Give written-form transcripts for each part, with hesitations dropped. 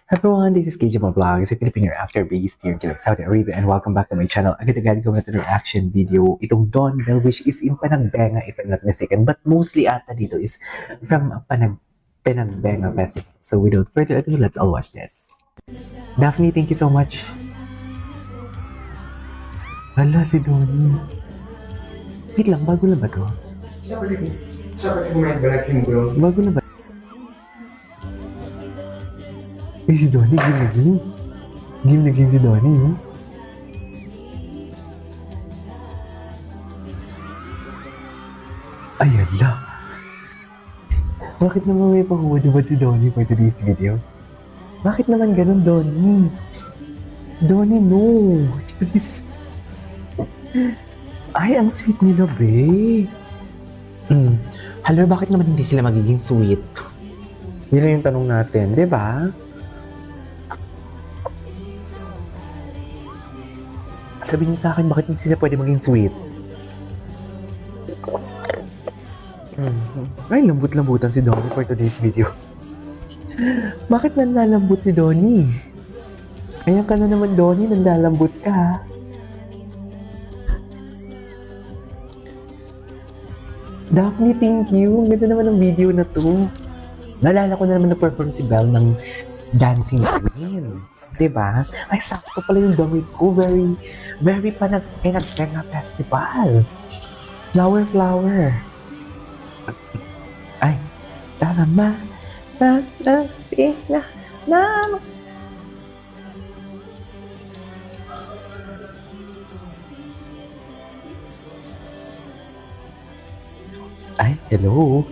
Everyone, this is KJ Vlog, is a Filipino actor based here in Saudi Arabia, and welcome back to my channel. Agad-agad ko na ito reaction video. Itong Don Bell, which is in Panagbenga, if I'm not mistaken, but mostly ata dito is from Panagbenga Festival. So without further ado, let's all watch this. Daphne, thank you so much. Hala, si Donnie. Wait lang, bago na ba to? Bago na ba? Eh, si Donnie, game na game. Game na game si Donnie, no? Ay, ala. Bakit naman may pahuwad-huwad si Donnie for today's video? Bakit naman ganun, Donnie? Donnie, no. Jeez. Ay, ang sweet nila, be. Hello, bakit naman hindi sila magiging sweet? Yun lang yung tanong natin, di ba? Sabihin niyo sa akin, bakit hindi sila pwede maging sweet? Ay, lambut-lambutan si Donnie for today's video. Bakit nanlalambot si Donnie? Ayan ka na naman, Donnie, nanlalambot ka. Daphne, thank you. Ang ganda naman ng video na to. Naalala ko na naman na-perform si Belle ng Dancing Queen. Diba? Ay, sakto pala yung damit ko. Very Panagbenga Festival. Flower. Ay, tama. Ay, hello.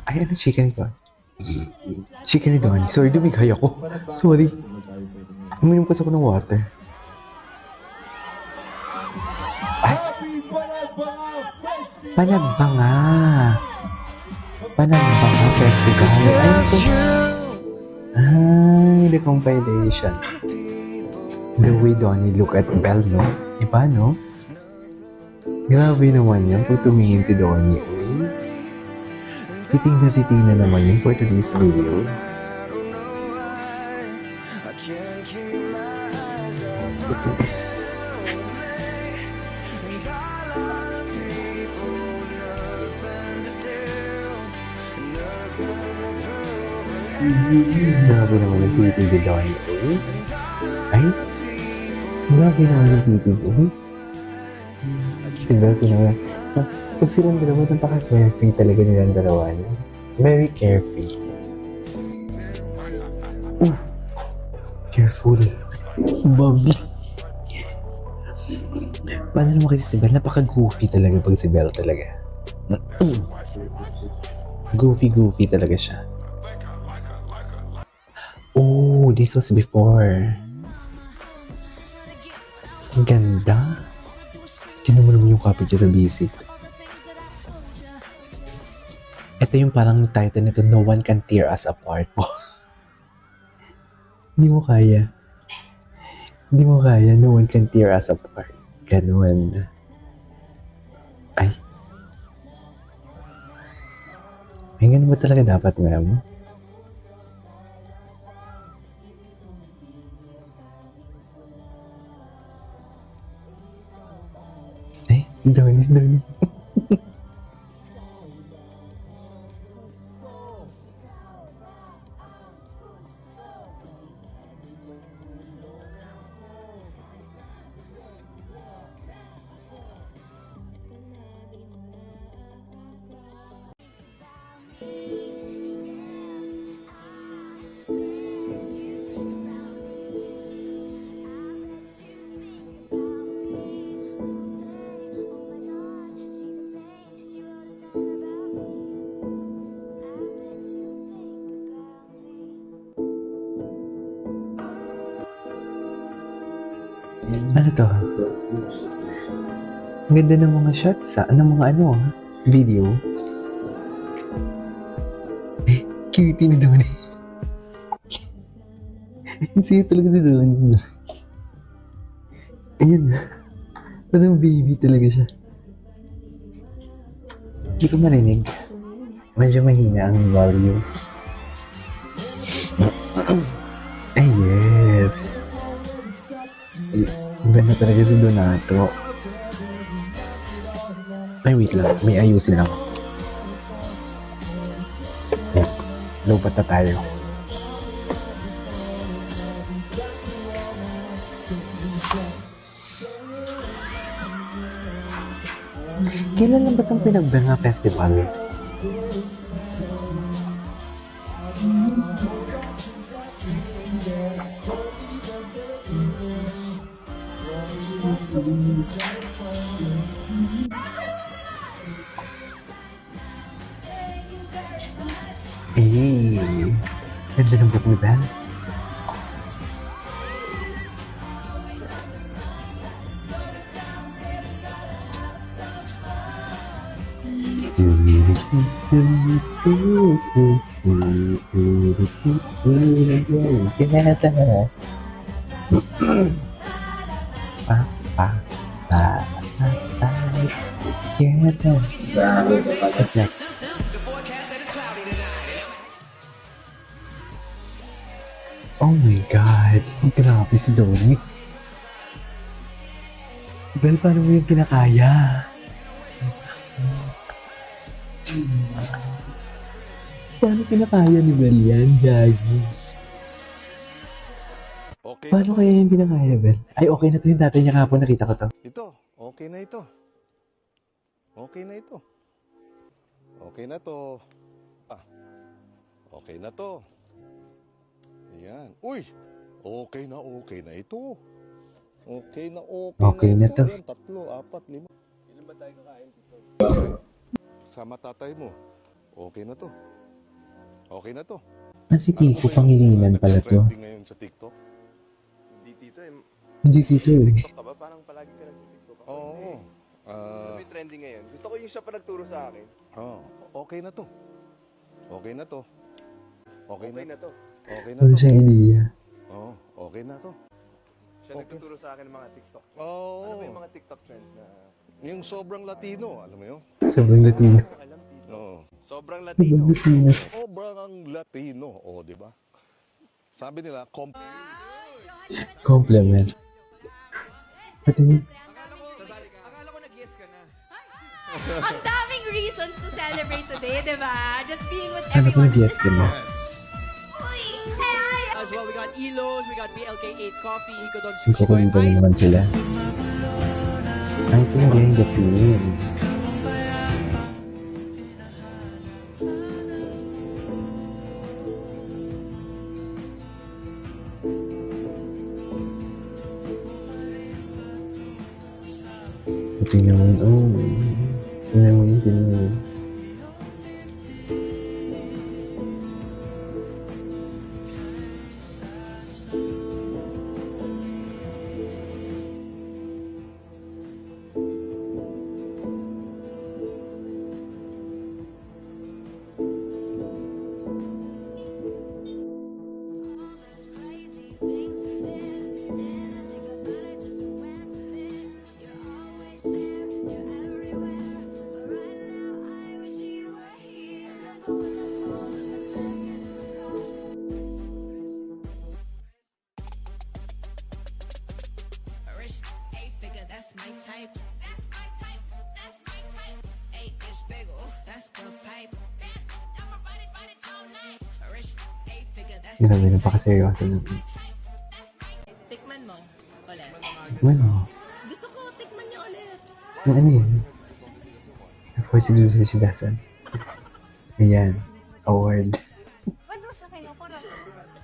Ay, ano chicken ito? Chicken ni Donnie. Sorry, dumigay ako. Sorry. Uminom kasi ako ng water. Ay! Panagbanga! Panagbanga Festival. Ay, ito. Ay, the compilation. The way Donnie look at Belle, no? Iba, no? Grabe naman yan kung tumingin si Donnie. Titing na naman yun for today's video. Grabe naman yung titig ni Donnie. Ay, grabe naman yung titig ko. Si Belle naman. Pag silang dalawa, napaka-carefree talaga nilang dalawa. Very carefree. Careful. Bobby. Paano naman kasi si Belle? Napaka-goofy talaga pag si Belle talaga. Goofy talaga siya. Oh, this was before. Ang ganda. Tinan mo naman yung copy niya sa basic. Ito yung parang title nito, No One Can Tear Us Apart. Hindi mo kaya. No one can tear us apart. Ganun. Ay. Ay, ganun ba talaga dapat, ma'am? Ay, si Donnie. Ano to? Ang ganda ng mga shots, ng mga video. Eh, cutie ni Donnie. Ang siya talaga si Donnie. Ayun. Parang baby talaga siya. Hindi ko marinig. Medyo mahina ang volume. Ay, yes. Iba na talaga si Donato. Ay, wait lang. May ayusin lang. Ayan. Lupat na tayo. Kailan lang ba itong Pinagbenga Festival? Eh, ganda ng book ni Ben. Pa, pa, pa, pa, together. What's next? Oh my God! Ang grabe si Donnie. Bel, paano mo yung kinakaya? Paano kinakaya ni Bel yan, Jaggies? Okay Paano na to. kaya yung kinakaya, Bel? Ay, okay na to yung tatay niya kahapon, nakita ko to. Ito, okay na ito. Okay na ito. Okay na to. Ah, okay na to. Yan. Uy, okay na ito. Okay na Okay na to. Ayan, 3, 4, 5. Ilan ba tayo kakain dito? Sama tatay mo. Okay na to. Okay na to. Ah, si Kiko Pangilinan pala to. Nag-trending ngayon sa TikTok. Hindi tito eh. Hindi Tito eh. TikTok ka ba? Parang palagi ka nag-TikTok. Oo. Ano ba yung trending ngayon? Gusto ko yung siya pa nagturo sa akin. Okay na to. Okay na to. Okay Okay na na to. Okay na Wala to. siyang idea. Oo, okay na to. Siya Okay. nagtuturo sa akin ng mga TikTok. Oo. Ano ba yung mga TikTok trends na... Yung sobrang Latino, alam mo yun? Sobrang Latino. Hindi ko alam dito. Oo. Sobrang Sobrang Latino. Latino. Sobrang Latino, o, di ba? Sabi nila, Compliment. Pati Ang daming reasons to celebrate today, di ba? Just being with Kala ko everyone. nag-yes ka na. As well, we got Elos, we got BLK8 Coffee, Hikodon Hindi Sushi ko Boy na Ice. naman sila. Ay, ito yung behind the scene. Tingnan mo yun. Oh. Tingnan mo yun. Tingnan mo yun. Rich, 8-figure, that's my type. That's my type. That's my type. 8-inch bagel, that's the pipe. I'ma ride it all night. Rich, 8-figure, that's Grabe na pa kasi seryoso na. Tikman mo. Wala. Ano? Gusto ko, tikman niyo ulit. Na ano yun? For si Dasan. Ayan. Award.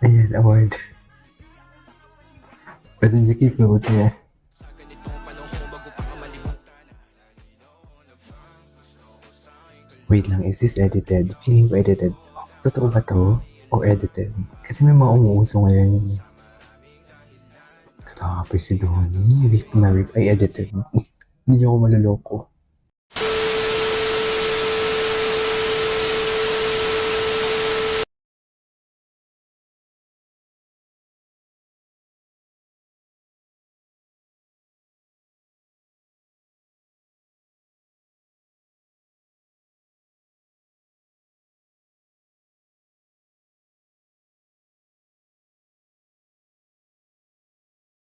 Ayan, award. Pwede niya kikot niya. Wait lang, is this edited? Feeling ko edited. Totoo ba to? O edited? Kasi may mga umuuso ngayon yun. Grabe si Donnie. Rip na rip. Ay, edited. Hindi niyo ako maluloko.